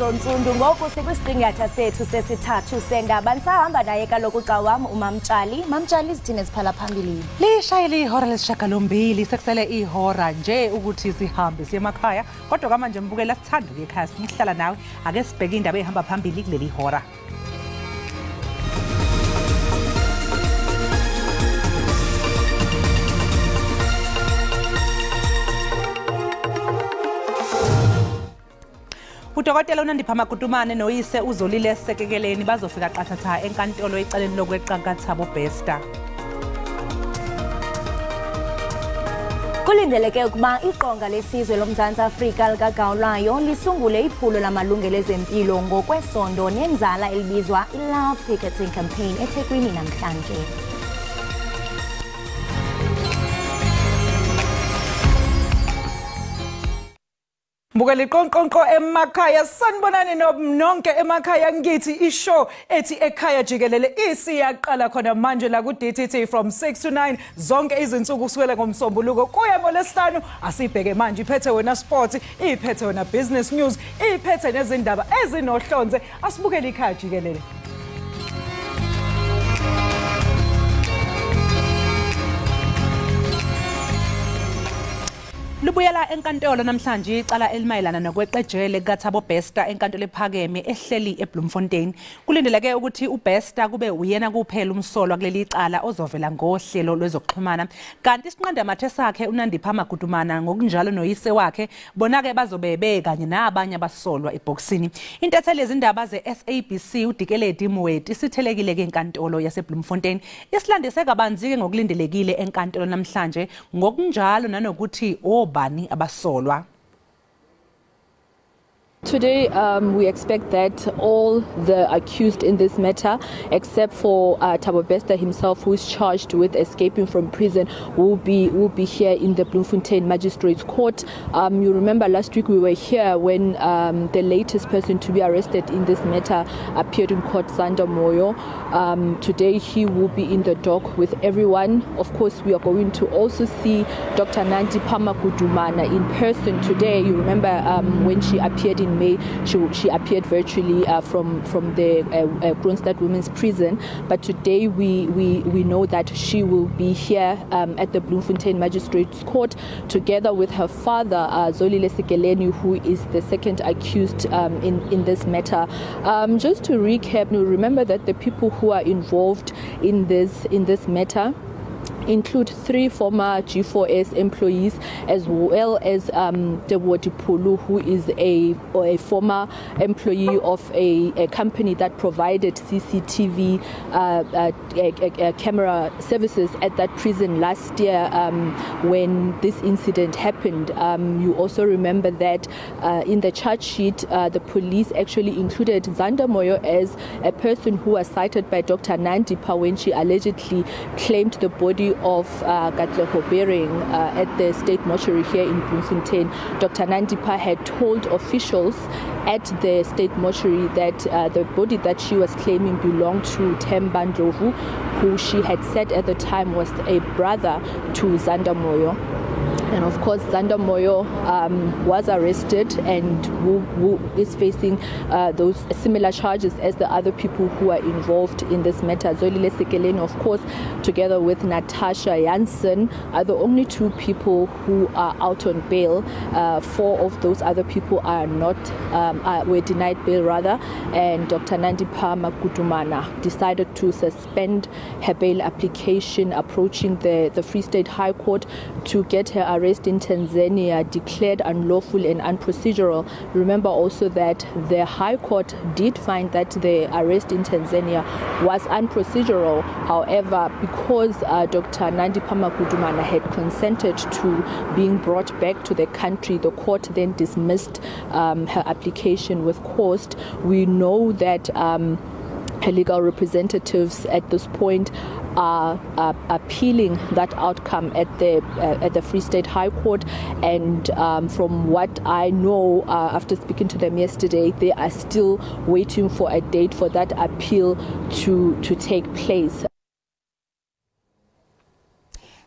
Ntsundu ngoku sikwisigqingatha sethu sesithathu sendaba nisahamba naye kaloku xa wam uMamtshali. Mamtshali izithini eziphala phambili? Lishayile ihora lesishiyagalombili sekusele ihora nje ukuthi sihambe siye emakhaya kodwa kamanje mbukela sithanda ukuya ekhaya sihlala nawe ake sibheke indaba ehamba phambili kuleli hora. Udokotela uNandipha Makutumane noyise uZolile Sekekeleni bazofika qathatha enkantolo ecaleni lokweqa Thabo Bester. Kulindeleke ukuba iqonga lesizwe loMzantsi Afrika likagawulayo lisungule iphulo lamalungelo ezempilo ngokwesondo nenzala elibizwa i-Love Picketing Campaign eThekwini namhlanje. Mbukeli qonqonqo emakhaya sanibonani nonke emakhaya ngithi ishow ethi Ekhaya Jikelele isiyaqala khona manje la ku DTT from 6 to 9 zonke izinsuku kusukela ngomsombuluko kuya ngolesihlanu asibheke manje iphethe wena sport iphethe wena business news iphethe nezindaba ezinohlonze asibukele Ekhaya Jikelele. Lubuyela enkantolo namhlanje icala elimayelana nokweqejele kaThabo Bester enkantolo ephakeme ehleli eBloemfontein. Kulindeleke ukuthi uBester kube uyena kuphela umsolwa kuleli icala ozovela ngohlelo lwezokuxhumana. Kanti isiqindamathe sakhe uNandipha Makutumana ngokunjalo noyise wakhe bonake bazobebe kanye nabanye abasolwa eboxini. Intatheli yezindaba ze-SABC uDikelele Mweti isithelekile ke enkantolo yaseBloemfontein. Isilandise kabanzi ke ngokulindelekile enkantolo namhlanje ngokunjalo nanokuthi bani abasolwa. Today, we expect that all the accused in this matter, except for Thabo Bester himself, who is charged with escaping from prison, will be here in the Bloemfontein Magistrates Court. You remember last week we were here when the latest person to be arrested in this matter appeared in court, Zanda Moyo. Today he will be in the dock with everyone. Of course, we are going to also see Dr. Nandipha Makutumana in person today. You remember when she appeared in May, she appeared virtually from the Kronstadt Women's Prison, but today we know that she will be here at the Bloemfontein Magistrates Court together with her father Zolile Sekekeleni, who is the second accused in this matter. Just to recap, remember that the people who are involved in this matter include 3 former G4S employees, as well as Dewoti Pulu, who is a former employee of a company that provided CCTV camera services at that prison last year when this incident happened. You also remember that in the charge sheet, the police actually included Zanda Moyo as a person who was cited by Dr. Nandipha when she allegedly claimed the body of Katleho Bering at the state mortuary here in Bloemfontein. Dr. Nandipha had told officials at the state mortuary that the body that she was claiming belonged to Themba Ndlovu, who she had said at the time was a brother to Zanda Moyo. And of course, Zanda Moyo was arrested and who is facing those similar charges as the other people who are involved in this matter. Zolile Sekekeleni, of course, together with Natasha Jansen, are the only 2 people who are out on bail. 4 of those other people are not were denied bail rather, and Dr. Nandipha Makutumana decided to suspend her bail application, approaching the Free State High Court to get her arrest in Tanzania declared unlawful and unprocedural. Remember also that the High Court did find that the arrest in Tanzania was unprocedural. However, because Dr. Nandipha Makutumana had consented to being brought back to the country, the court then dismissed her application with cost. We know that her legal representatives at this point are appealing that outcome at the Free State High Court, and from what I know after speaking to them yesterday, they are still waiting for a date for that appeal to take place.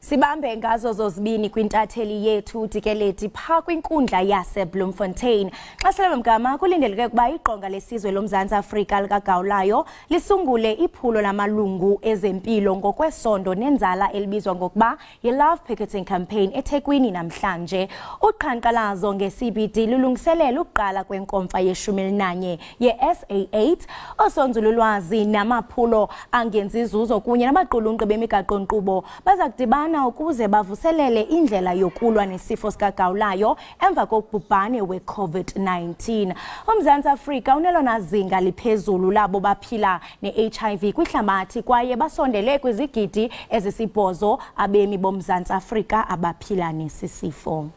Sibambe ngazo zozibini kwintatheli yethu Jikelele pha kwinkundla yase Bloemfontein. Xahlelo mgama kulindeleke ukuba iqonga lesizwe loMzantsi Afrika likagawulayo lisungule iphulo lamalungu ezempilo ngokwesondo nenzala elibizwa ngokuba yi-Love Picketing Campaign eThekwini namhlanje. Uqhankqalazo nge-CBD lulungiselela ukuqala kwenkomfa ye-11 ye-SA8 osonzululwazi namaphulo angenzi izuzo kunye nabaqulunqi bemigaqo-nkqubo bazakudibana ukuze bavuselele indlela yokulwa nesifo sikagawulayo emva kokubhubhane we-COVID-19. UMzantsi Afrika unelona zinga liphezulu labo baphila ne-HIV kwihlabathi kwaye basondele kwizigidi ezisibhozo abemi boMzantsi Afrika abaphila nesi sifo.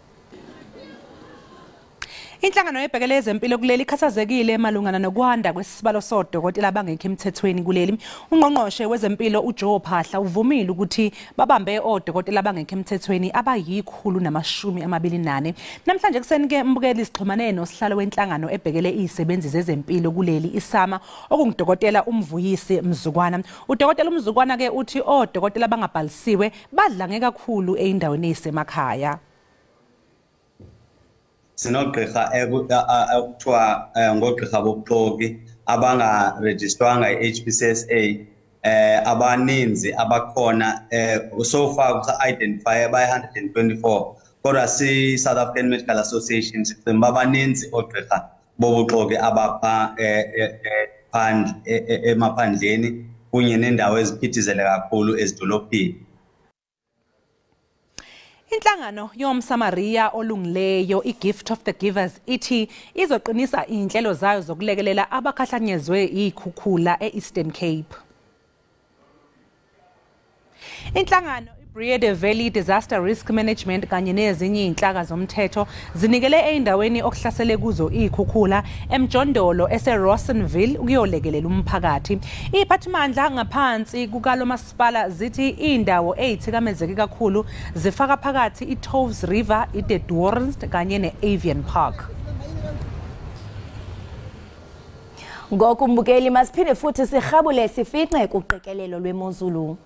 Inhlangano ebhekele ezempilo kuleli ikhathazekile malungana nokwanda kwesibalo sodokotela abangekho emthethweni kuleli. Ungqongqoshe wezempilo uJoe Phahla uvumile ukuthi babambe odokotela abangekho emthethweni abayi128. Namhlanje kuseni ke mbukeli isixhumane nosihlalo wenhlangano ebhekele izisebenzi zezempilo kuleli isama okungudokotela uMvuyisi Mzukwana. Udokotela uMzukwana ke uthi odokotela abangabhalisiwe badlange kakhulu eindaweni ezisemakhaya. Sinogqirha ekuthiwa ngogqirha bobuxoki abangarejistwanga i-HPCSA abaninzi abakhona so far identify by 124 kodwa South African Medical Association siqimba abaninzi ogqirha bobuxoki abapha emaphandleni kunye nendawo eziphithizele kakhulu ezidolophini. Inhlangano yomSamaria olungileyo iGift of the Givers ithi izoqinisa inhlelo zayo zokulekelela abakhahlanyezwe ikhukhula eEastern Cape. Inhlangano Breede Valley Disaster Risk Management kanye nezinye inhlaka zomthetho zinikele eindaweni okuhlasele kuzo ikhukhula eMjondolo eseRossonville ukuyolekelela umphakathi. Iphathimandla ngaphansi kukalo masipala zithi indawo ezithikamezeke kakhulu zifaka phakathi iToves River, iDedwarens kanye neAvian Park. Ngokumbukeli masiphinde futhi sihabule sifice kuqikelelo lwemozulu.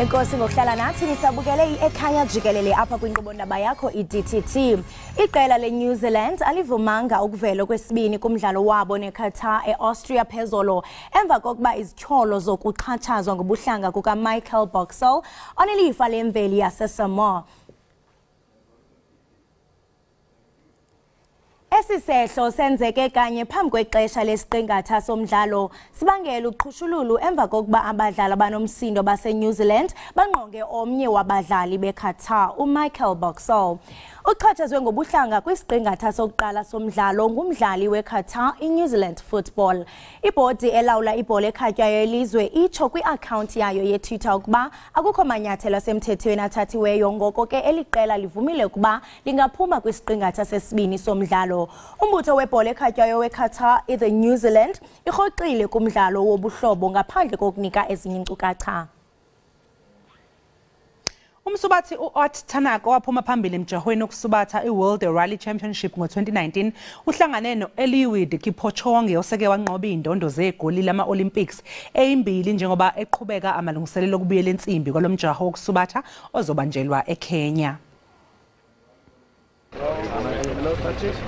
Enkosi ngokuhlala nathi nisabukele i-Ekhaya Jikelele apha kwinkqubo-ndaba yakho i-DTT. Iqela le-New Zealand alivumanga ukuvela kwesibini kumdlalo wabo neQatar e-Austria phezolo emva kokuba izityholo zokuxhatshazwa ngobuhlanga kukaMichael Boxall onelifa lemveli yaseSamoa Lesi sehlo senzeke kanye phambi kwexesha lesiqingatha somdlalo sibangela uqhushululu emva kokuba abadlali abanomsindo baseNew Zealand banqonge omnye wabadlali beQatar uMichael Boxall. Uxhatshazwe ngobuhlanga kwisiqingatha sokuqala somdlalo ngumdlali weQatar iNew Zealand Football. Ibhodi elawula ibhola ekhatywayo yelizwe itsho kwi-account yayo yeTwitter ukuba akukho manyathelo asemthethweni athathiweyo, ngoko ke eliqela livumile ukuba lingaphuma kwisiqingatha sesibini somdlalo. Umbutho webhola ekhatywayo weQatar the New Zealand irhoxile kumdlalo wobuhlobo ngaphandle kokunika ezinye iinkcukacha. Umsubathi uOt Tanaka waphuma phambili emjahweni wokusubatha iWorld Rally Championship ngo-2019 uhlangane no-Eliud Kipchoge oseke wanqoba indondo zegoli lama-Olympics eyimbili njengoba eqhubeka amalungiselelo okubuyela ensimbi kwalomjaho wokusubatha ozobanjelwa eKenya.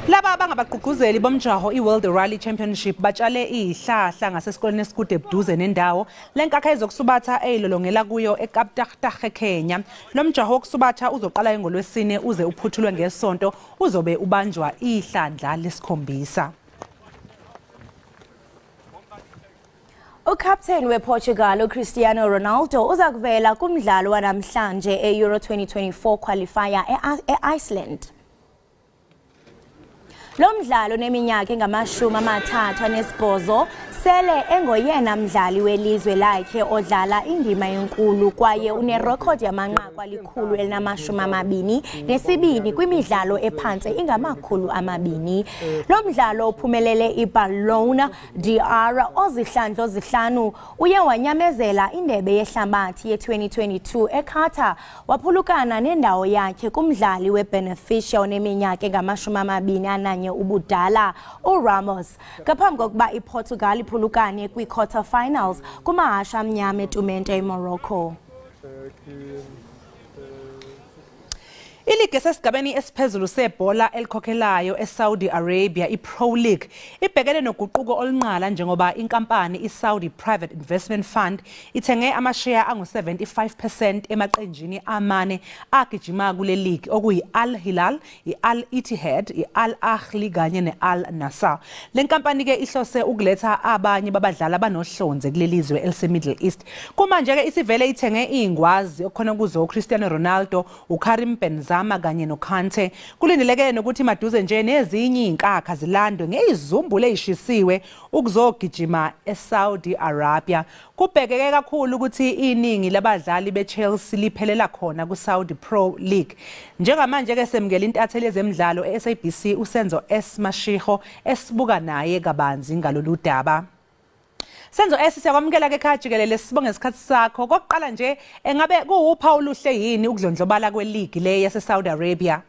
Laba abangabagqugquzeli bomjaho iWorld Rally Championship batshale ihlahla ngasesikoleni esikude ebuduze nendawo lenkakha ezokusubatha eyilolongela kuyo eKaptagh eKenya. Lo mjaho wokusubatha uzoqala ngoLwesine uze uphuthulwe ngeSonto, uzobe ubanjwa ihlandla lesikhombisa. Ukapteni wePortugal uCristiano Ronaldo uzakuvela kumdlalo wanamhlanje eEuro 2024 qualifier eIceland. Lo mdlalo neminyaka engama-38 sele engoyena mdlali welizwe lakhe odlala indima enkulu kwaye unerekhodi yamanqaku alikhulu-122 kwimidlalo ephantse ingama-200. Lo mdlalo uphumelele iBallon d'Or ozihlandlo zihlanu uye wanyamezela indebe yehlabathi ye-2022 eQatar, waphulukana nendawo yakhe kumdlali weBeneficia oneminyaka engama-21 ubudala uRamos ngaphambi kokuba iPortugal iphulukane kwi-quarter finals kumahasha amnyama etumente eMorocco. Iligi esesigabeni esiphezulu sebhola elikhokhelayo eSaudi Arabia iPro League ibhekene noguquko olunqala njengoba inkampani iSaudi Private Investment Fund ithenge amasheya angu-75% emaqenjini amane agijima kule league okuyi-Al Hilal, i-Al Ittihad, i-Al Ahly kanye ne-Al Nassr. Le nkampani ke ihlose ukuletha abanye babadlali abanohlonze kulelizwe elise-Middle East. Kumanje ke isivele ithenge ingwazi okukhona kuzo uCristiano Ronaldo, uKarim Benzema kanye noKante. Kulindeleke nokuthi maduze nje nezinye inkakha zilandwe ngezumbulo ezishisiwe ukuzogijima eSaudi Arabia. Kubhekeke kakhulu ukuthi iningi labadlali beChelsea liphelela khona kuSaudi Pro League. Njengamanje ke semukela intatheli yezemidlalo eSABC uSenzo S Mashiho esibuka naye kabanzi ngalolu daba. Senzo siyakwamukela ke Ekhaya Jikelele, sibonge isikhathi sakho. Kokuqala nje engabe kuwupha oluhle yini ukudlondlobala kweligi le yaseSaudi Arabia?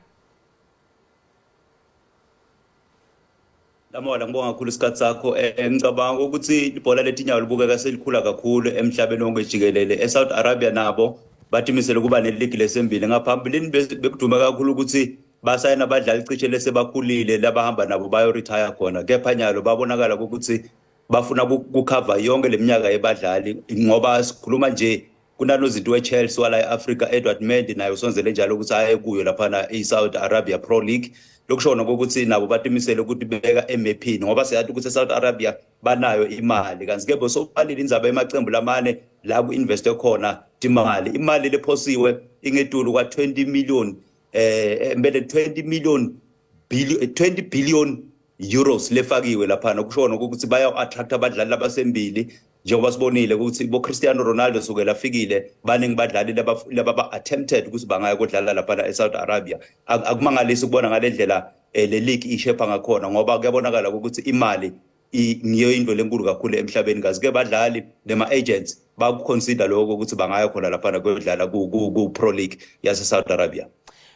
Lamola ngibonga kakhulu isikhathi sakho. Ngicabanga ukuthi ibhola letinyawo libukeka selikhula kakhulu emhlabeni wonke jikelele. eSaudi Arabia nabo bathimisele kuba neligi lesembili. Ngaphambilini bekudume kakhulu ukuthi basayina abadlali cishe lesebakhulile labahamba nabo bayo retire khona. Kepha nyalo babonakala ukuthi bafuna ukucover yonke leminyaka yebadlali ngoba sikhuluma nje kunanozinto weChelsea wala eAfrica Edward Mendy nayo sonzele njalo ukuthi aye kuyo lapha eSaudi Arabia Pro League. Lokushona ukuthi nabo batimisele ukuthi bebeka eMappini ngoba siyathi ukuthi eSaudi Arabia banayo imali kanti ke bosobalile indzaba emacembu lamane la ku-investe khona imali lephosiwe ingedulu kwa 20 million embele 20 billion euros lefakiwe lapha kushona ukuthi baya attract abadlali abasembili njengoba sibonile ukuthi boCristiano Ronaldo sukela afikile baningi badlali laba attempted ukuthi bangaya kodlala lapha eSaudi Arabia. Akumangalisi ukubona ngalendlela le league ishepa ngakhona ngoba kuyabonakala ukuthi imali ngiyo into lenkulu kakhulu emhlabeni kazi ke badlali nema agents bakuconsider lokho ukuthi bangaya khona lapha kodlala ku Pro League yaseSaudi Arabia.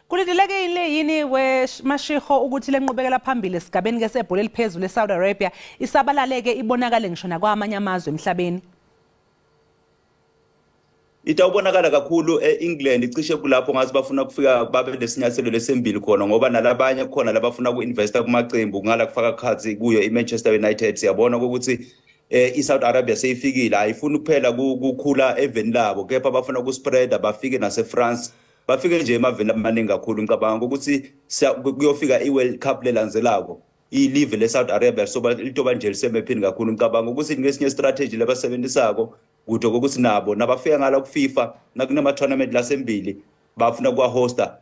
Kulindeleke yini weMashiho ukuthi lenqubekela phambili esigabeni ke sebhola eliphezulu eSaudi Arabia isabalaleke ibonakale ngisho nakwamanye amazwe emhlabeni? Itawubonakala kakhulu eEngland icishe kulapho ngathi bafuna kufika babe lesinyathelo lesembili khona ngoba nalabanye khona labafuna ukuinvesta kumaqembu ngala kufaka cards kuyo iManchester United. Siyabona ukuthi iSaudi Arabia seyifikile ayifuni kuphela ukukhula eveni labo kepha bafuna ukuspreada bafike naseFrance bafike nje emaveni amaningi kakhulu. Ngicabanga ukuthi kuyofika iWorld Cup lelandzelako ilive le-South Arabia soba litoba nje lisemephini kakhulu. Ngicabanga ukuthi ngesinye strategy labasebenzisako kude kokuthi nabo nabafika ngala ku-FIFA nakunama-tournament lasembili bafuna kuwa-hosta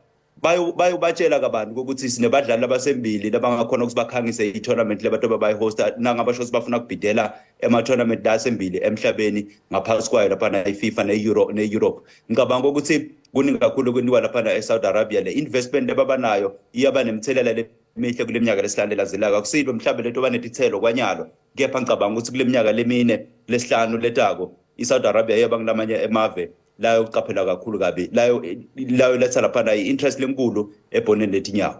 batshela kabantu ukuthi sinebadlali abasembili labangakhona ukuthi bakhangise i-tournament lebatoba bayi-hosta nangabasho ukuthi bafuna ukubhidela ema-tournament lasembili emhlabeni ngaphakathi kwayo laphana i-FIFA ne-Europe. Ngicabanga ukuthi kuningi kakhulu okwenziwa laphana e-Saudi Arabia. Le investment ababanayo iyaba nemthelela emihle kule minyaka lesilandelayo. Akusilo mhlawumbe lento banetithelo kwanyalo, kepha ngicabanga ukuthi kule minyaka lemine lesihlanu letako i-Saudi Arabia yeba kulamanye emave layo uqaphela kakhulu kabi layo letha laphana i-interest lenkulu ebhoneni letinyawo.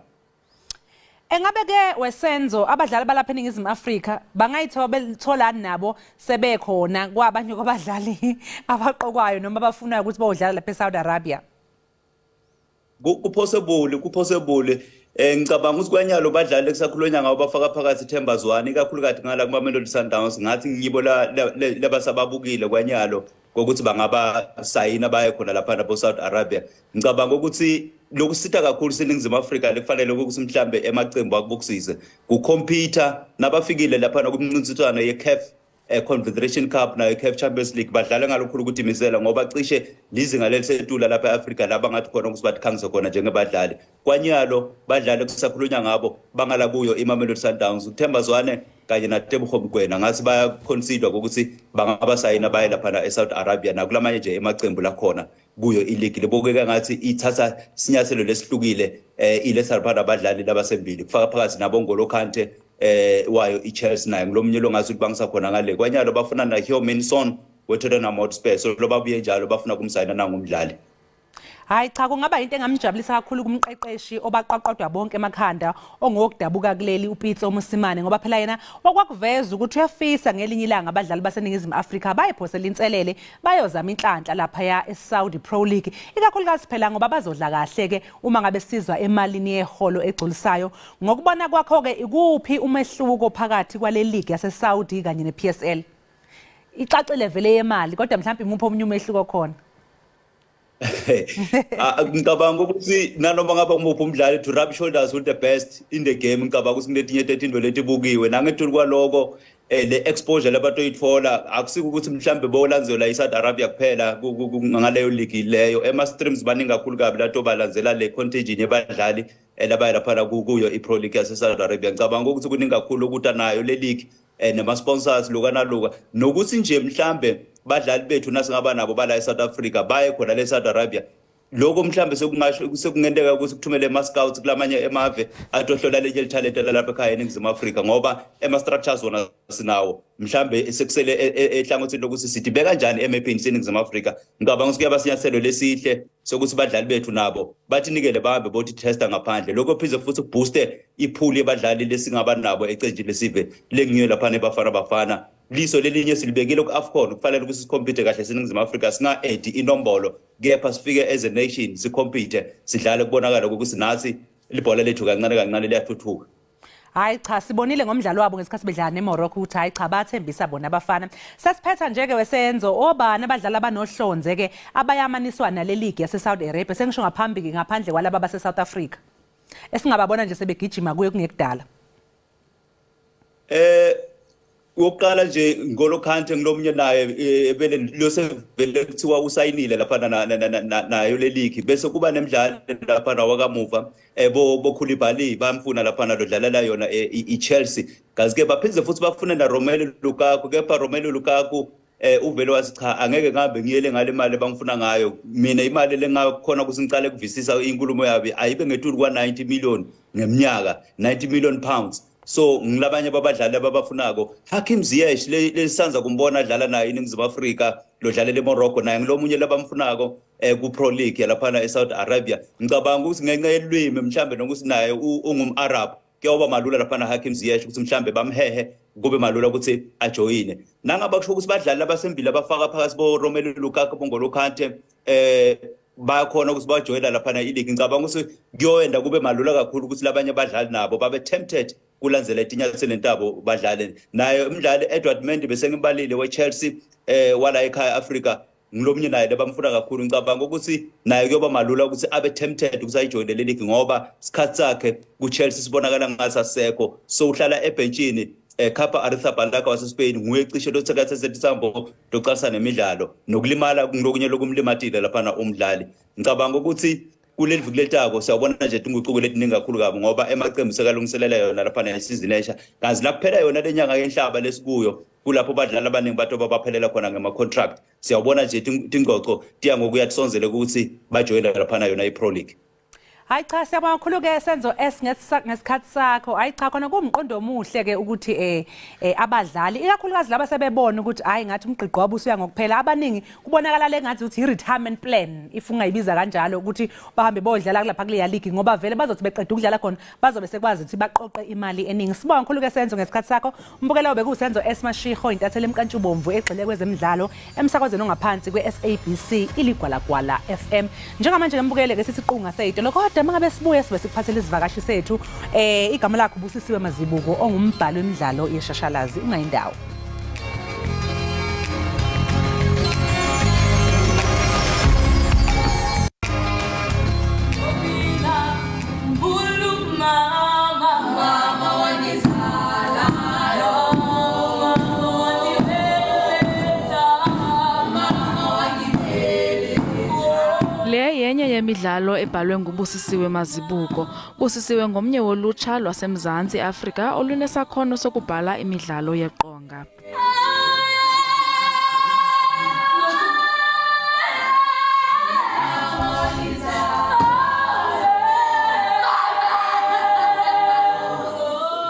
Engabe ke wesenzo abadlali balapha eNingizimu Afrika bangayithola belitholani nabo sebekhona kwabanye kwabadlali abaqokwayo noma abafunayo ukuthi bayodlala lapha eSaudi Arabia? Kupossible. Ngicabanga ukuthi kwanyalo badlali ekusakhulunywa ngabo bafaka phakathi Themba Zwane ikakhulukazi ngala kuma-Mamelodi Sundowns ngathi ngiyibola labasababukile kwanyalo kokuthi bangaba sayina baye khona lapha nabo-Saudi Arabia. Ngicabanga ukuthi lokusitha kakhulu seNingizimu Afrika lekufanele ukuthi mhlambe emacembu akubukisize kukompyuter nabafikile lapha kumncintiswano ye-CAF Confederation Cup nayo CAF Champions League badlala ngalokhulu ukuthi imisela ngoba cishe lizinga lelisetula lapha eAfrika laba ngathi khona ukuthi bathangise khona njengebadlali. Kwanyalo badlala kusakhulunywa ngabo bangala kuyo iMamelodi Sundowns uThemba Zwane kanye naTebogo Mokoena ngathi bayaconsider ukuthi bangaba sayina baye lapha eSaudi Arabia nakulamanye nje emacembu la khona kuyo ileague lebokeka ngathi ithatha sinyathelo lesihlukile ilesarphana abadlali labasembili kufaka phakathi nabongolo Kante wayo iChelsea naye ngilomnye lo ngathi bangisa khona ngale kwanyalo bafuna na Heung-min Son weTottenham Hotspur so lobabuye njalo bafuna kumsayina nangumdlali. Hayi cha kungaba into engamjabulisa kakhulu kumqeqeshi obaqaqodwa bonke emakhanda ongokudabuka kuleli uPitso Mosimane ngoba phela yena okwakuveza ukuthi uyafisa ngelinye ilanga abadlali baseNingizimu Afrika bayiphosela inselele bayozama inhlanhla lapha ya eSaudi Pro League ikakhulukazi phela ngoba bazodla kahle ke uma ngabe sizwa emalini yeholo egculisayo. Ngokubona kwakho ke ikuphi umehluko phakathi kwale league yaseSaudi kanye nePSL? Icacile vele yemali kodwa mhlawumbe imupho omunye umehluko khona. Ngicabanga ukuthi nanoma ngaba umuphi umdlali to rub shoulders with the best in the game ngicabanga ukuthi kunetinye 13 letibukiwe nangethuli kwaloko le exposure labantu oyithola akusiko ukuthi mhlambe bolandzela iSaudi Arabia kuphela ngaleyo league leyo ema streams baningi kakhulu kabi lato balandzela le contagion yebadlali labaye lapha kuyo iPro League yaseSaudi Arabia. Ngicabanga ukuthi kuningi kakhulu ukuthi nayo le league nama sponsors lokanaluka nokuthi nje mhlambe badlali bethu nasingaba nabo bala eSouth Africa baye khona leSaudi Arabia lokho mhlambe sekungenteka ukuthi kuthumele ama-scouts kulamanye emave atohlola lenye talent lalapha ekhaya eNingizimu Afrika ngoba ema-structures wona sinawo mhlambe sekusele ehlangothini lokuthi sidibeka kanjani emaphini seNingizimu Afrika. Ngicabanga ukuthi kuyaba sinyathelo lesihle sokuthi badlali bethu nabo bathinikele bahambe bothi testa ngaphandle lokho phize futhi kubooste ipool yabadlali lesingaba nabo ecenjini lesive lengiyo lapha nebafana liso lelinye silibekile ku-AFCON kufanele ukuthi sikhompyuthe kahle seNingizimu Afrika singa-edi inombolo kepha sifike as a nation sikhompyuthe sidlale kubonakala ukuthi nathi libhola lethu kancane liyathuthuka. Hayi cha sibonile ngomdlalo wabo ngesikhathi bedlala neMorocco ukuthi hayi cha bathembisa bona abafana. Sasiphetha nje ke wesenzo obani abadlali abanohlonze ke abayamaniswa nale league yaseSaudi Arabia sengisho ngaphandle kwalabo baseSouth Africa esingababona nje sebegijima kuye kungekudala. Wokuqala nje Ngolo Kante ngilomnye naye vele losevele kuthiwa usayinile lapha nayo le league bese kuba nemidlalo lapha wakamuva boKhulibali bamfuna lapha lodlalela yona iChelsea kazi ke baphindze futhi bafuna na Romelu Lukaku kepha Romelu Lukaku uvele wathi cha angeke ngihambe ngiyele ngale mali bangifuna ngayo mina imali lengakhona ukuthi ngicale kuvisisa inkulumo yabi ayibe ngetulu kwa90 million ngeminyaka 90 million pounds. So ngilabanye babadlali ababafunako Hakim Ziyech lesisanza kumbona adlala naye eNingizimu Afrika lodlalela eMorocco naye ngilomunye labamfunako ku-Pro League lapha eSaudi Arabia. Ngicabanga ukuthi ngenxa yelwimi mhlambe nokuthi naye ungum-Arab kuyoba malula lapha Hakim Ziyech ukuthi mhlambe bamhehe kube malula ukuthi ajoyine nangaba kusho ukuthi badlali abasembili abafaka phakathi boRomelu Lukaku boNgolo Kante bayakhona ukuthi bajoyela lapha ileague. Ngicabanga ukuthi kuyoenda kube malula kakhulu ukuthi labanye abadlali nabo babe tempted kulandzela itinyathelo lentabo badlale naye umdlali Edward Mendy bese ngimbalile weChelsea wala ekhaya Africa ngilomnye naye lebamfuna kakhulu ngicabanga ukuthi naye kuyoba malula ukuthi abe tempted ukuthi ayijoyine le league ngoba isikhathi sakhe ku-Chelsea sibonakala ngathi asekho so uhlala ebhenchini Kappa Arrizabalaga waseSpain nguye cishe lothekathe sethambo loqalisa nemidlalo nokulimala kunokunye lokumlimatile lapha umdlali ngicabanga ukuthi kuleli viki letako siyabona nje inguquko letiningi kakhulu kabi ngoba emaqembu sekalungiselela yona lapha nesizini esha kazi lakuphela yona lenyanga yenhlaba lesikuyo kulapho badlala abaningi batho babaphelela khona ngema contract siyabona nje ingqoqo tiya ngokuya tsonzele ukuthi bajoyina lapha yona iPro League. Hayi cha siyabonga kakhulu ke senzo ngesikhathi sakho. Hayi cha khona kumqondo omuhle ke ukuthi abadlali ikakhulukazi laba sebebona ukuthi hayi ngathi umqiqo wabo usuya ngokuphela abaningi kubonakala lengathi uthi i-retirement plan if ungayibiza kanjalo ukuthi bahambe bodlala kulapha kule league ngoba vele bazothi beqeda ukudlala khona bazobe sekwazi ukuthi baqoqe imali eningi. Sibonga kakhulu ke senzo ngesikhathi sakho. Umbukelo bekusenzo Mashiho intatheli emkantshubomvu egxile kwezemidlalo emsakazweni ongaphansi kwe-SABC iligwalagwala FM. Njengamanje ngembukele ke sisiqunga sethu lokho mangabe sibuye sibe sikuphathele izivakashi sethu igama lakho Busisiwe Mazibuko ongumbhalo wemidlalo yeshashalazi ungayindawo. Yenye yemidlalo ebhalwe nguBusisiwe Mazibuko. Busisiwe ngomnye wolutsha lwaseMzantsi Afrika olunesakhono sokubhala imidlalo yeqonga.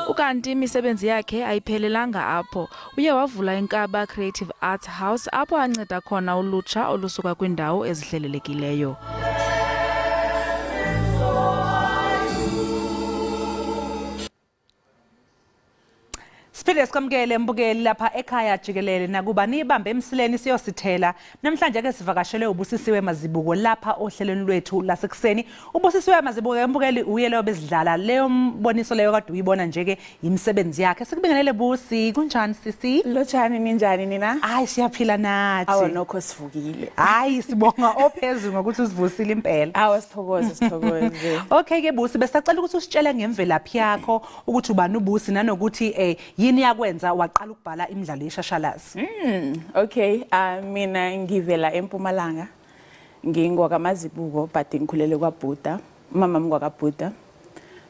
Ukanti imisebenzi yakhe ayiphelelanga apho. Uye wavula inkaba Creative Arts House apho anceda khona ulutsha olusuka kwindawo ezihlelelekileyo. Siphinde sikamkele mbukeli lapha ekhaya Jikelele nakuba nibambe emsileni siyosithela. Namhlanje ke sivakashele uBusisiwe Mazibuko lapha ohlelweni lwethu lasekuseni. uBusisiwe Mazibuko mbukeli uye leyo bezidlala leyo mboniso leyo kade uyibona nje ke imisebenzi yakhe. Sikubingelele Busi, kunjani sisi? Lotshani ninjani nina? Hayi siyaphila nathi. Awu nokho sivukile. Hayi sibonga ophezulu ngokuthi usivusile impela. Awu sithokoze. Okay ke Busi besacela ukuthi usitshele ngemvelaphi yakho ukuthi ubani uBusi nanokuthi yini yakwenza waqala ukubhala imidlalo yeshashalazi. Okay, mina ngivela eMpumalanga. Ngingwakamazibuko but ngikhulele kwaBhuda. Mama ngwakaBhuda.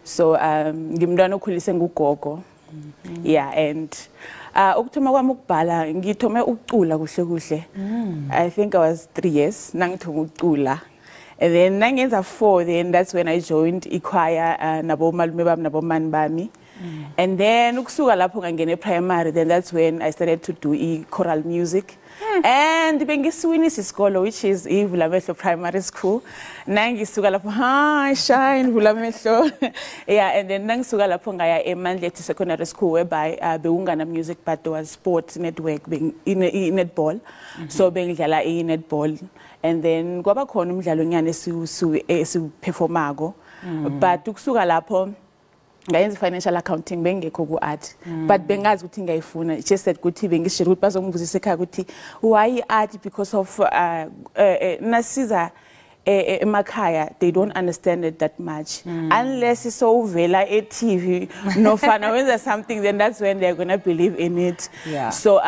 So ngimntwana okhulise ngugogo. Yeah, and ukuthoma kwami ukubhala ngithome ukucula kuhle. I think I was 3 years nangithoma ukucula. And then nangenza 4 then that's when I joined Ekhaya nabo malume bami nabo mani bami. And then ukusuka lapho ngangena primary then that's when I started to do choral music. And bengisiwinisa isikolo which is Vulamehlo Primary School. Nangisuka lapho hi shine Vulamehlo. Yeah, and then nangisuka lapho ngaya eMandlethi Secondary School whereby beungana music but there was sport network being in netball. So bengidlala netball. And then kwaba khona umdlalo nyane esiperformako. But ukusuka lapho ngayenza financial accounting bengekho ku art but bengazi ukuthi ngiyayifuna just that ukuthi bengishira ukuthi bazongivuzisa ekhaya ukuthi why art because of nasiza emakhaya they don't understand it that much unless so vela TV nofana wenza something then that's when they're going to believe in it. So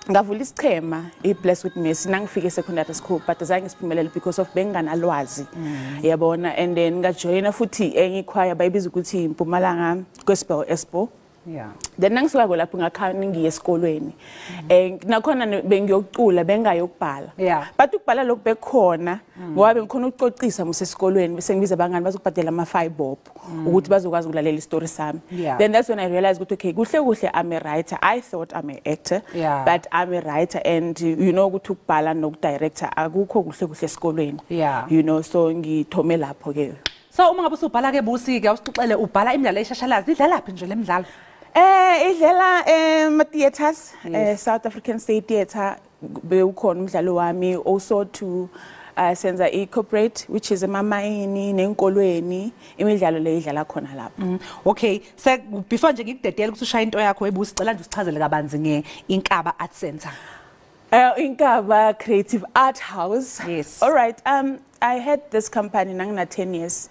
ngavula isichema iBless with Mercy nangifike secondary school but azange siphumelele because of benganalwazi yabona and then ngajoyina futhi enye ichoir bayibiza ukuthi Impumalanga Gospel Expo. Yeah. Then nangisuka lapho ngakhani ngiye esikolweni. Nakhona bengiyocula bengayokubhala. But ukubhala lokho bekhona ngoba bengikhona ukucocisa musesikolweni bese ngibiza abangani bazokubhadela ama-5 bob ukuthi bazokwazi ukulalela istory sami. Then that's when I realized ukuthi okay kuhle I'm a writer. I thought I'm an actor but I'm a writer and you know ukuthi ukubhala nokudirector akukho kuhle esikolweni. You know so ngithome lapho ke. So uma ngabe usubhala ke Busi ke usixoxele ubhala imidlalo yeshashalazi idlala laphi nje le midlalo? Idlela theaters, South African State Theatre, bewukhona umdlalo wami also to senza corporate which is emamayini nenkolweni imidlalo le idlala khona lapho. Okay, so before nje ngikudedela ukuthi ushaya into yakho eBusi cela nje usichazele kabanzi ngeinkaba Art Center. Inkaba Creative Art House. Yes. All right. I had this company nangna 10 years.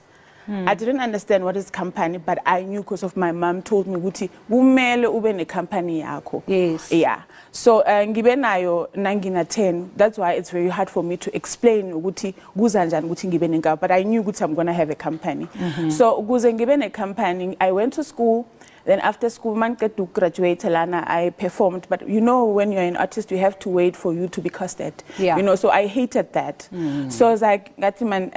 I didn't understand what is company, but I knew because of my mom told me ukuthi kumele ube ne company yakho. Yes. Yeah. So ngibe nayo nangina 10. That's why it's very hard for me to explain ukuthi kuzanjani ukuthi ngibe nenkaba, but I knew ukuthi I'm going to have a company. So ukuze ngibe ne company, I went to school. Then after school, man get to graduate, Lana, I performed. But you know, when you're an artist, you have to wait for you to be casted. Yeah. You know, so I hated that. So I was like, ngati man,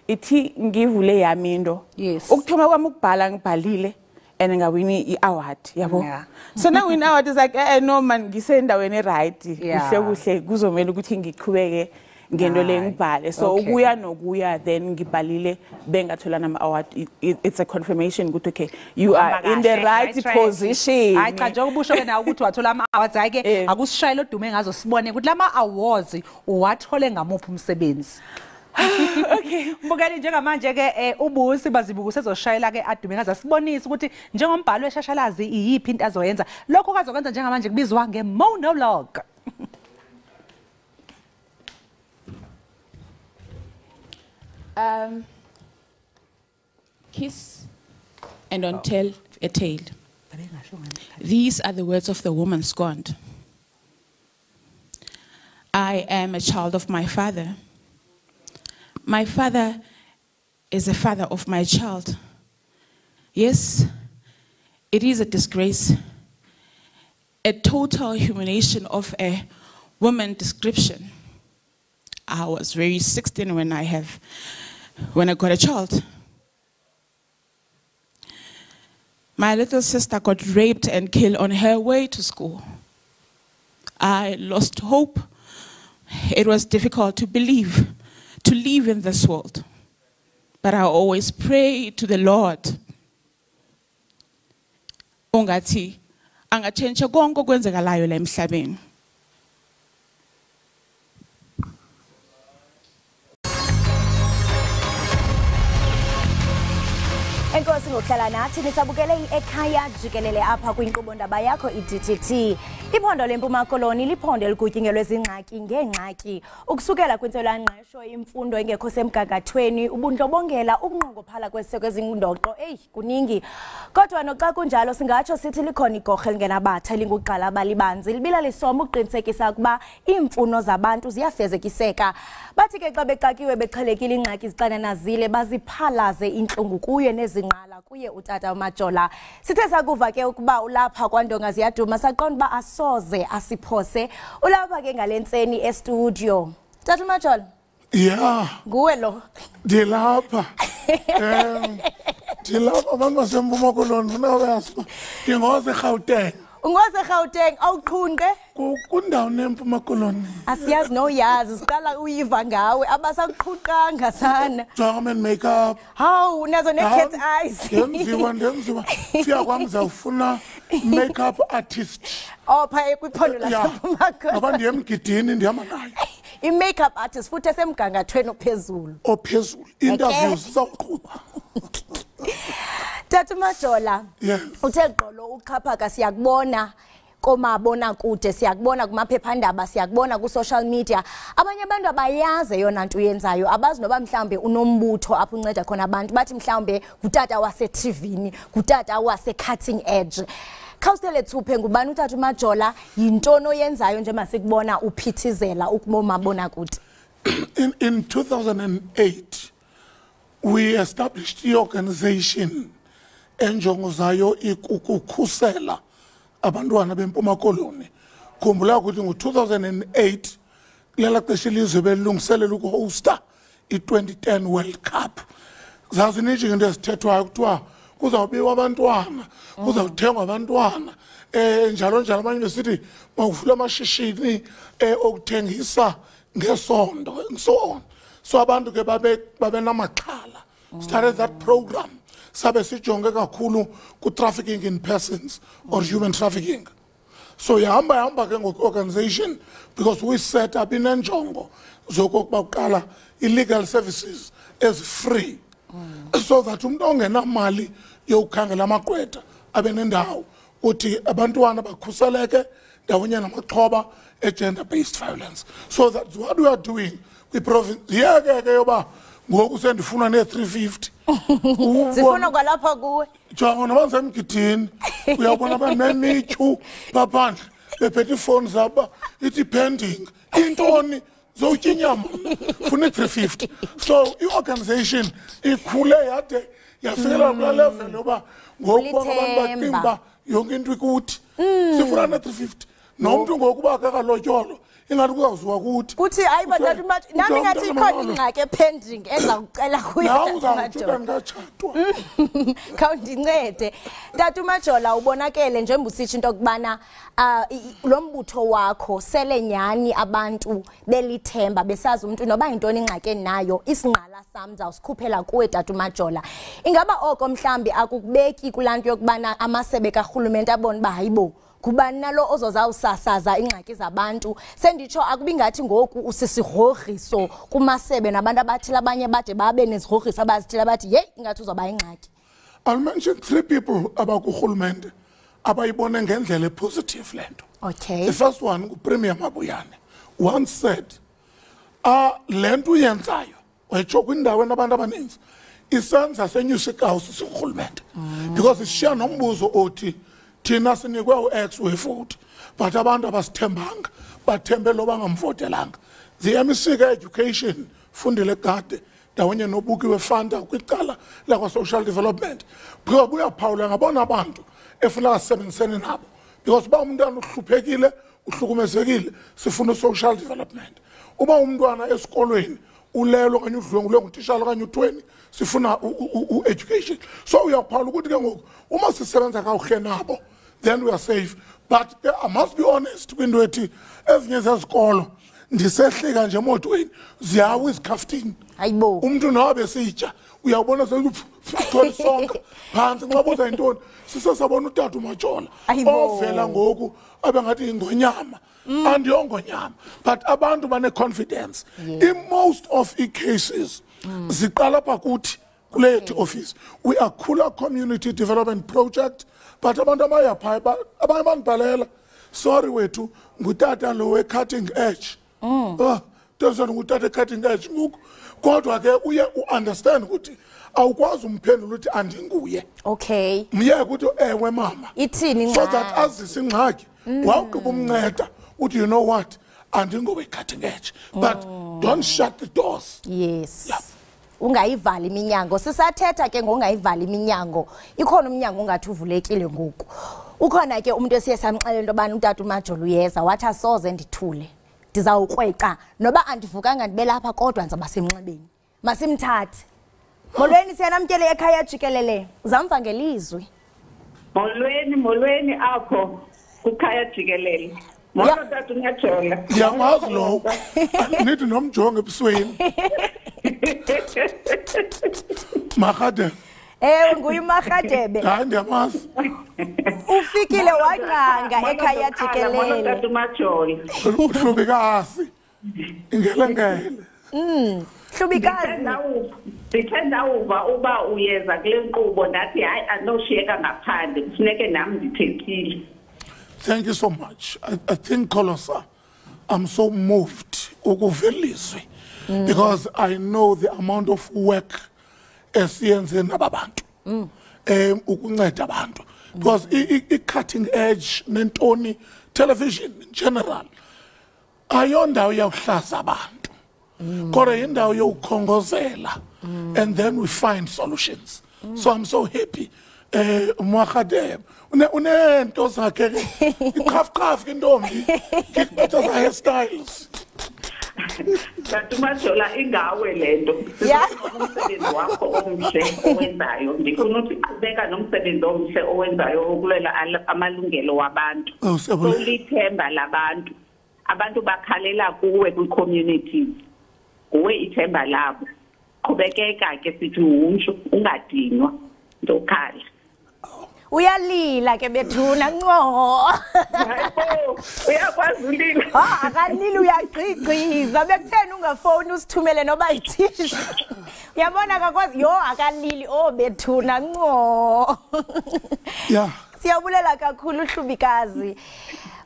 iti ngivule yamindo. Yes. Ukthoma kwami ukubhala ngibhalile and ngawini i-award, yabo. Yeah. So now win award is like, no man, ngisendaweni right. Yeah. Kuhle kuzomela ukuthi ngiqhubeke ngento le ngibhale. So Okay. ukuya nokuya then ngibhalile bengathola nama award. It's a confirmation ukuthi okay, you are in the right position. Hayi cha nje ubusho ke nawe ukuthi wathola ama awards ayike akusishayela odume ngazo sibone ukuthi lama awards uwathole ngamuphi umsebenzi. Okay. Bukani njengamanje ke ubusi bazibuku sezoshayela ke adume ngazo sibonise ukuthi njengombhalo weshashalazi iyiphi into azoyenza. Lokho kazokwenza njengamanje kubizwa ngemonologue. Kiss and don't tell a tale. These are the words of the woman scorned. I am a child of my father. My father is the father of my child. Yes, it is a disgrace, a total humiliation of a woman description. I was very 16 when I got a child. My little sister got raped and killed on her way to school. I lost hope. It was difficult to believe, to live in this world. But I always pray to the Lord. Ongathi, angatshentsha konke okwenzekalayo la emhlabeni. Enkosi ngokuhlala nathi nisabukele i-Ekhaya Jikelele apha kwinkqubo-ndaba yakho i-DTT. Iphondo leMpuma Koloni liphondo eligutyingelwe zingxaki ngeengxaki. Ukusukela kwintswelangqesho, imfundo engekho semgangathweni, ubundlobongela, ukunqongophala kwesiseko ezingundoqo, kuningi. Kodwa noxa kunjalo singatsho sithi likhona igorha elingenabatha elinguqala balibanzi libila lisoma ukuqinisekisa ukuba iimfuno zabantu ziyafezekiseka. Bathi ke xa bexakiwe beqhelekile ingxaki zixananazile baziphalaze intlungu kuye nqala kuye utata uMajola. Sithe sakuva ke ukuba ulapha kwaNdonga ziyaduma saqonda uba asoze asiphose. Ulapha ke ngalentseni estudio. Tata uMajola. Yeah. Nguwe lo. Dilapha. Dilapha abantu baseMpuma Koloni nabayazi. Ngingose eGauteng. Ungoze eGauteng awuqhunqe? Kundawo neMpuma Koloni. Asiyazi noyazi siqala uyiva ngawe abasakuqhuqanga sana. Jama and makeup. Hawu nazo ne-cat eyes. Ndemziwa. Fika kwami zawufuna makeup artist. Phaya kwiphondo laseMpuma Koloni. Ngoba ndiyemgidini ndihamba naye. I-makeup artist futhi esemgangathweni ophezulu. Ophezulu. Interviews zawuqhuba. Tata uMajola. Yes. Uthe gqolo uqhaphaka siyakubona komabona kude, siyakubona kumaphephandaba, siyakubona ku-social media. Abanye abantu abayazi yona nto uyenzayo, abazi noba mhlawumbe unombutho apho unceda khona abantu. Bathi mhlawumbe ngutata wase-TVini, ngutata wase-cutting edge. Khawusele thuphe ngubani utata uMajola, yintoni oyenzayo nje masikubona uphithizela ukubomabona kude? In 2008, we established the organization enjongo zayo ikukhusela abantwana beMpuma Koloni. Khumbula ukuthi ngo-2008 lela xesha ilizwe belilungiselela ukuhosta i-2010 World Cup. Zazininji into ezithethwayo kuthiwa kuzawubiwa abantwana, kuzawuthengwa abantwana, njalo njalo abanye besithi mawuvula amashishini okuthengisa ngesondo and so on. So abantu ke babe namaxhala. Started that program. Sabe sijonge kakhulu ku trafficking in persons or human trafficking. So yahamba ke ngoku-organization because we set up inenjongo zokokuba kuqala illegal services as free. So that umuntu ongenamali yokukhangela amagqwetha abe nendawo uthi abantwana bakhuseleke ndawonye namaxhoba gender-based violence. So that's what we are doing kwi-province. Yeke ke yoba ngoku sendifuna ne-350. Sifuna kwalapha kuwe. Jonga nabantu emgidini uyabona banemithu baphandle bephethe ifoni zabo ithi pending intoni zotya inyama funa 350. So i-organization ikhule yade yafikelela kula level yoba ngoku abantu bacinga yonke into ikuthi sifuna ne-350 nomuntu ngokuba akakalotyolo ingathi kuzawuziwa kuthi hayi bathatha imali nami ngathi ikhona ingxaki pending ezawucela kuyo nawe uzawujuda ngachatwa khawundincede Tata uMajola ubonakele njengoba usithi into kubana lo mbutho wakho sele nyani abantu belithemba besazi umuntu noba intoni ingxaki nayo isingqala sam zawusikhuphela kuwe Tata uMajola ingaba oko mhlambi akukubeki kulanto yokubana amasebe karhulumente abone ba hayibo kubani nalo ozozawusasaza ingxaki zabantu senditsho akubi ngathi ngoku usisigrogriso kumasebe nabantu abathile abanye bade babe nezigrogriso abazithile bathi hey ingathi uzoba ingxaki. I'll mention 3 people abakurhulumente abayibone ngendlela positive lento. Okay. The first one uPremier Mabuyane once said lento yenzayo wayitsho kwindawo nabantu abaninzi isenza senyusikawusi sikurhulumente because ishiya nombuzo othi thina sinikwe u-X we-vote but abantu abasithembanga bathembe lo bangamvotelanga. The MEC education fundile kade ndawonye nobuki wefanda kwicala lakwa-social development because buyaphawula ngabona abantu efuna asebenzisene nabo because uba umntwana uhluphekile uhlukumezekile sifuna social development. Uba umntwana esikolweni ulelo okanye udlwengulwe ngutitshala okanye u-20 sifuna u-education. So uyaphawula ukuthi ke ngoku uma sisebenza kakuhle nabo then we are safe. But I must be honest kwinto ethi ezinye zezikolo ndisehlika nje emotweni ziyawa izikhaftini hayibo umuntu nawe sitya uyabona seluthola sonke phansi nxabuza intoni sisesabona uTata uMajola ovela ngoku abengathi ingonyama andiyongonyama but abantu bane-confidence. In most of i-cases ziqala pha kuthi kule office we are Khula community development project but abantu abayapha abanye bandibhalela sorry wethu ngutata lo we-cutting edge tezona ngutata cutting edge ngoku kodwa ke uye u-understand ukuthi awukwazi umphendula ukuthi andinguye okay myeke ukuthi ewe mama ithini so that azise ingxaki wawugqiba umnceda uthi you know what andingowe cutting edge but don't shut the doors. Yes ungayivali iminyango sisathetha ke ngongayivali iminyango ikhona umnyango ongathi uvulekile ngoku ukhona ke umuntu esiye samxelela into bani uTata uMajola uyeza wathi asoze ndithule ndizawukrweqa noba andivukanga ndibe lapha kodwa ndizaba semnxebeni masimthathe. Molweni siyanamkele ekhaya Jikelele uzamva ngelizwi. Molweni apho kukhaya Jikelele. Molo Tata uMajola. Ndiyamazi lo nithi nomjonge ebusweni Makadebe. Nguye uMakadebe. Hayi ndiyamazi. Ufikile wangqanga ekhaya Jikelele. Molo Tata uMajola. Hlubikazi. Ingelengele. Hlubikazi. Ndithanda uba uyeza kule nkqubo ndathi hayi anoshiyeka ngaphandle kufuneke nami ndithethile. Thank you so much. I think Kolosa, I'm so moved ukuvelizwe because I know the amount of work esiyenze nababantu ukunceda abantu because i-cutting edge nentoni television in general ayondawo yawuhlaza abantu kodwa yindawo yokukhongozela and then we find solutions. So I'm so happy. Makadebe unento zakhe iqhafqhaf intombi ngikhetha za hairstyles. Tata uMajola ingawe lento umsebenzi wakho omhle owenzayo ndifuna ukuthi qhubeka nomsebenzi omhle owenzayo okulela amalungelo wabantu ulithemba labantu abantu bakhalela kuwe kwi-community kuwe ithemba labo qhubekeka ke sithi umsho ungadinwa ndokhala uyalila ke bethuna nco hayibo uyakwazi ulila akalili uyagqigqiza bekutheni ungafoni usithumele noba ithishu uyabona akakwazi akalili bethuna nco yeah siyabulela kakhulu Hlubikazi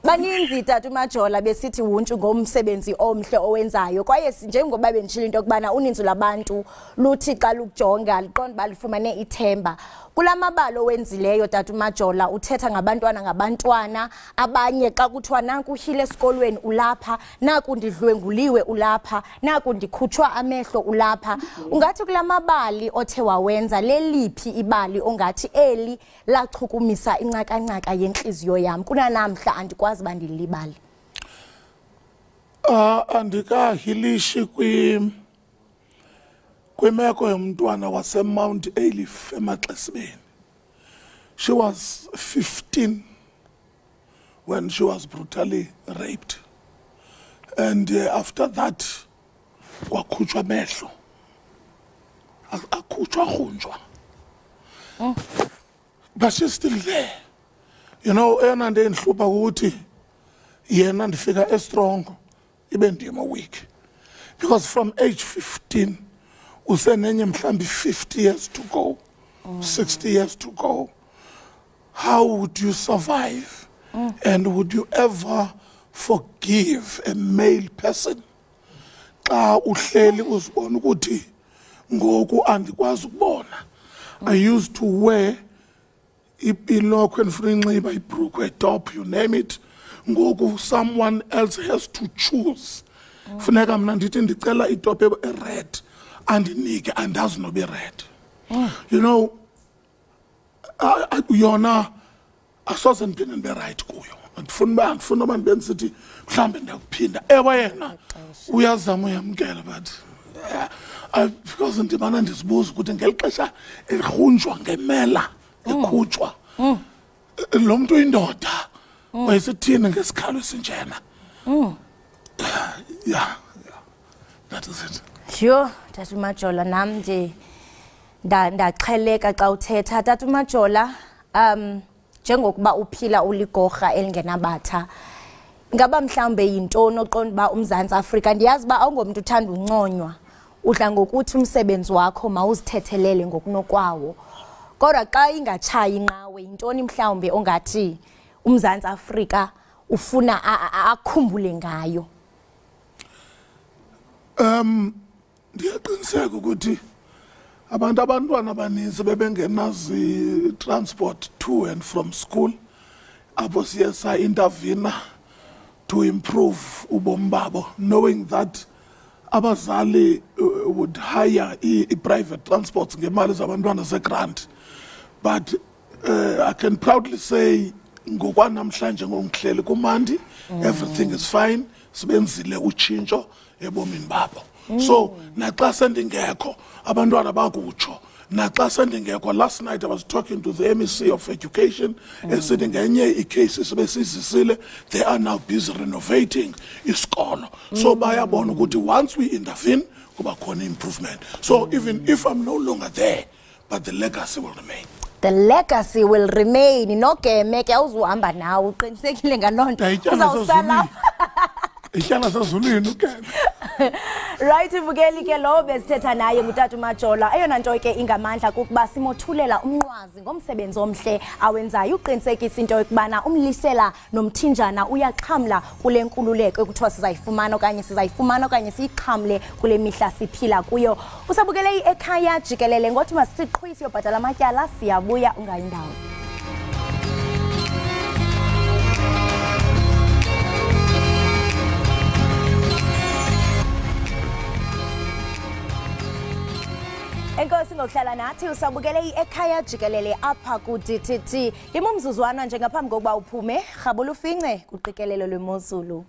baninzi Tata Majola besithi wuntshu ngomsebenzi omhle owenzayo kwaye njengoba benditshilo into okubana uninzi labantu luthi xa lukujonga liqonda balifumane ithemba kulamabalo wenzileyo Tata Majola uthetha ngabantwana abanye xa kuthiwa nanku uhile esikolweni ulapha naku ndidlwenguliwe ulapha naku ndikhutshwa amehlo ulapha ungathi kulamabali othe wawenza leliphi ibali ongathi eli lachukumisa incaka yenhliziyo yam kunanamhla andikwazi bandilibali andikahilishi kwimeko yomntwana waseMount Elif emaXesibeni. She was 15 when she was brutally raped, and after that wakhutshwa amehlo akhutshwa khunjwa. But she's still there. You know, eyona nto endihlupha ukuthi yena ndifika strong ibe ndim weak, because from age 15 usenenye mhlambi 50 years to go, 60 years to go. How would you survive? And would you ever forgive a male person xa uhleli uzibona ukuthi ngoku andikwazi ukubona? I used to wear ilokhwe endifuna inxiba ibhrukhwe top, you name it. Ngoku someone else has to choose. Funeka mna ndithi ndicela itop red andinike andazi nobe red. You know, yona asoze ndiphinde ndibe right kuyo. Andifuna uba ndibenzisithi mhlawumbe ndiyakuphinda. Ewe yena uyazama uyamkela, but because ndimana ndizibuza ukuthi ngeli xesha erhunjwa ngemela ekhutshwa lo muntu uyindoda wayesithini ngesikhalo esinjena. Yeah, that is it. Sure, Tata Majola nam nje ndaqheleka xa uthetha Tata Majola njengokuba uphila uligorha elingenabatha ngaba mhlawumbe yintoni oqonda ba uMzantsi Afrika ndiyazi ba awungomuntu uthanda unconywa udla ngokuthi umsebenzi wakho mawuzithethelele ngokunokwawo kodwa xa ingatshayi inqawe yintoni mhlawumbe ongathi uMzantsi Afrika ufuna akhumbule ngayo? Ndiyaqiniseka ukuthi abantwana abaninzi bebengenazi transport to and from school apho siye sa-intervene to improve ubomi babo, knowing that abazali would hire private transports ngemali zabantwana ze-grant. But I can proudly say ngokwanamhlanje ngongihleli kumandi, everything is fine, sibenzile utshintsho ebomini babo. So naxa sendingekho abantwana bakutsho, naxa sendingekho, last night I was talking to the MEC of Education esithi ngenye icase sebesizisile, they are now busy renovating isikolo. So bayabona ukuthi once we intervene kuba khona improvement. So even if I'm no longer there, but the legacy will remain. The legacy will remain. Inogeme ke awuzuhamba nawe uqinisekile ngalonto uzawusala. Ihlala sezulwini ukene. Right, ivukeli ke lo besithetha naye ngutata Majola. Eyona nto ke ingamandla kukuba simothulela umnqwazi ngomsebenzi omhle awenzayo uqinisekisa into yokubana umlisela nomthinjana uyaxhamla kule nkululeko ekuthiwa sizayifumana okanye siyixhamle kule mihla siphila kuyo. Usabukele Ekhaya Jikelele ngothi masiqhwisi yobhatala amatyala siyabuya ungayindawo. Enkosi ngokuhlala nathi usabukele Ekhaya Jikelele apha ku DTT. Imumzuzwana nje ngaphambi kokuba uphume, rhabula ufince kuqikelelo lwemozulu.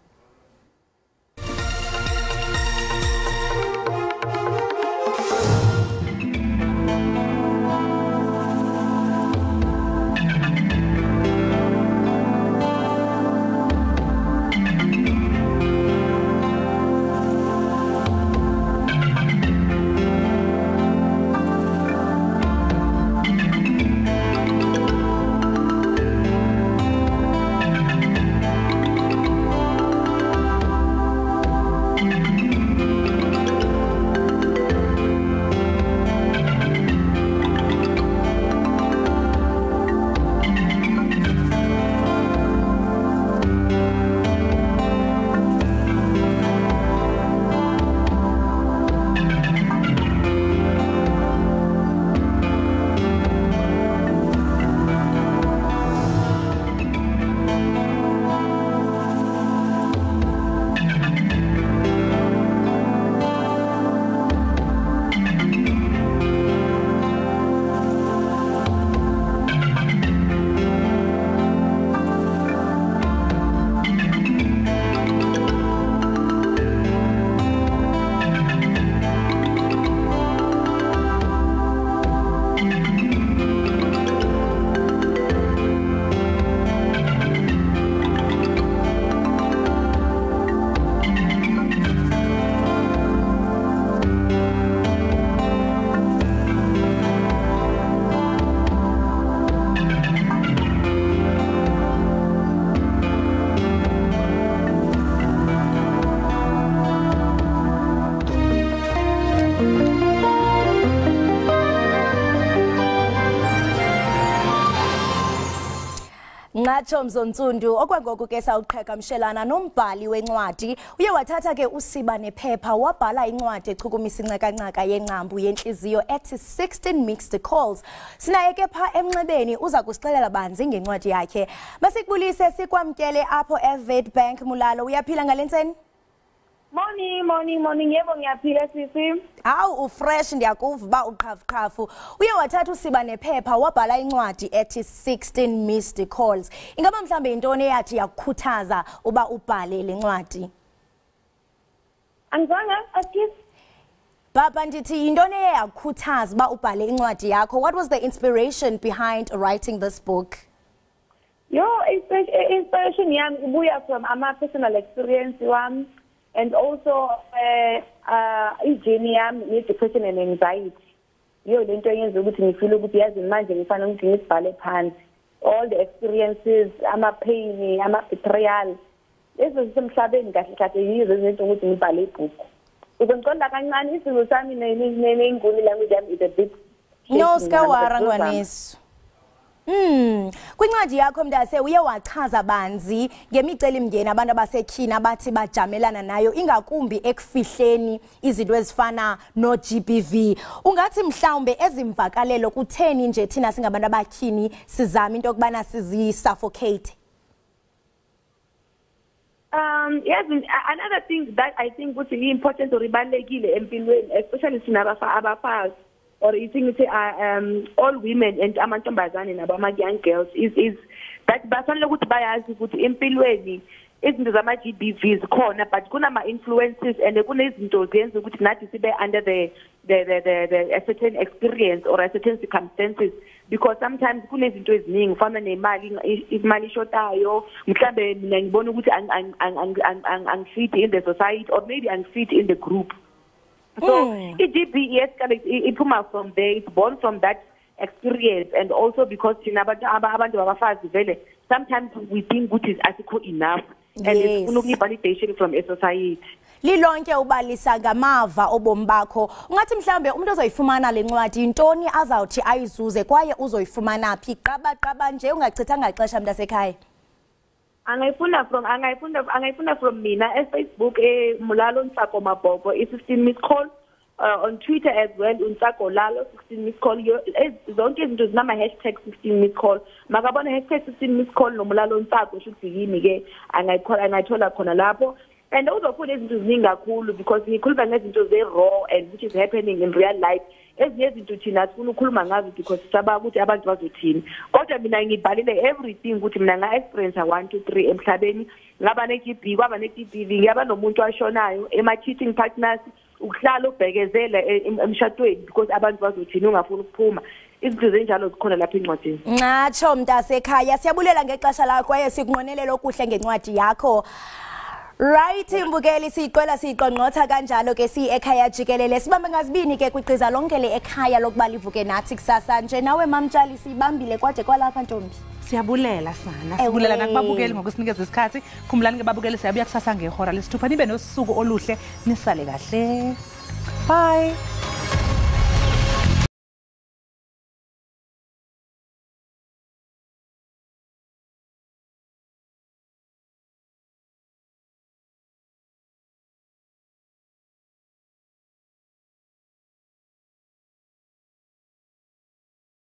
Ngatsho Mzontsundu okwangoku ke sawuqhagamshelana nombhali wencwadi uye wathatha ke usiba nephepha wabhala incwadi echukumisa incaka-ncaka yenqambu yenhliziyo ethi 16 mixed calls. Sinaye ke pha emnxebeni uza kusixelela banzi ngencwadi yakhe. Masikubulise sikwamkele apho eWitbank Mulalo. Uyaphila ngalentseni? Morning. Yebo ngiyaphila sisi. Hawu ufresh ndiyakuva ba uqhafuqhafu. Uye wathatha usiba nephepha wabhala incwadi ethi 16 missed calls. Ingaba mhlambe intoni eyathi yakukhuthaza uba ubhale le ncwadi? Angizange askis. Baba ndithi intoni eyakukhuthaza uba ubhale incwadi yakho? What was the inspiration behind writing this book? Inspiration yami ibuya from ama personal experience wami. And also, journey yami depression and anxiety. Lento yenza ukuthi ngifile ukuthi yazi manje ngifana ukuthi ngibhale phansi. All the experiences, ama-pain, ama-betrayal. Lezo zisemhlabeni kahle yizo izinto ukuthi ngibhale ibhuku. Ukunqonda kancane isizwe sami nenguni language yami is a bit. No skawara ngwaneso. Kwincwadi yakho mntase uye wachaza banzi ngemicelimngeni abantu abasetyhini abathi bajamelana nayo ingakumbi ekufihleni izinto ezifana no GBV. Ungathi mhlawumbe ezimvakalelo kutheni nje thina singabantu abatyhini sizama into okubana sizi-suffocate? Yes, another thing that I think would be important to ribalekile empilweni, especially abafazi. Or you think all women and amantombazane nabama young girls is that bafanele ukuthi bayazi ukuthi empilweni izinto zama GBVs khona but kunama influences and kunezinto zenza ukuthi nathi sibe under the a certain experience or a certain circumstances because sometimes kunezinto eziningi ufana imali shotayo mhlambe mina ngibona ukuthi angifit in the society or maybe angifit in the group. So EGB it come out from there, it's born from that experience and also because sometimes we think good is asikho enough and it's validation from a society. Lilonke ubalisa ngamava obomi bakho. Ungathi mhlambe umuntu ozoyifumana le ncwadi intoni azawuthi ayizuze kwaye uzoyifumana phi qaba nje ungachithanga ixesha mntasekhaya? Angayifuna from mina Facebook Mulalo Nsako Maboko 15 missed call on Twitter as well Unsako Lalo 16 missed call zonke izinto zinama hashtag 16 missed call makabona hashtag 16 missed call no Mulalo Nsako shuthi yimi ke angayithola khona lapho and uzofuna izinto ziningi kakhulu because ngikhuluma ngezinto ze raw and which is happening in real life. Ezinye izinto thina sifuna ukukhuluma ngazo because saba ukuthi abantu bazothini kodwa mina ngibhalile everything ukuthi mina nga experience 1 2 3 emhlabeni ngaba ne-GBV kwaba ne-GBV ngiyaba nomuntu washonayo ema-cheating partners ukuhlala ubhekezela emshadweni because abantu bazothini ungafuni ukuphuma izinto zenjalo zikhona lapha encwadini. Ngatsho mntasekhaya siyabulela ngexesha lakho kwaye sikunqonelela okuhle ngencwadi yakho. Right imbukeli siqwela siqonqotha kanjalo ke Ekhaya Jikelele sibambe ngazibini ke kwiqiza lonke le Ekhaya lokubala ivuke nathi kusasa nje nawe mamtshali sibambile kwade kwalapha ntombi. Siyabulela sana sibulela nakubabukeli ngokusinikeza isikhathi khumbulani ke babukeli siyabuya kusasa ngehora lesithupha nibe nosuku oluhle nisale kahle. Bye.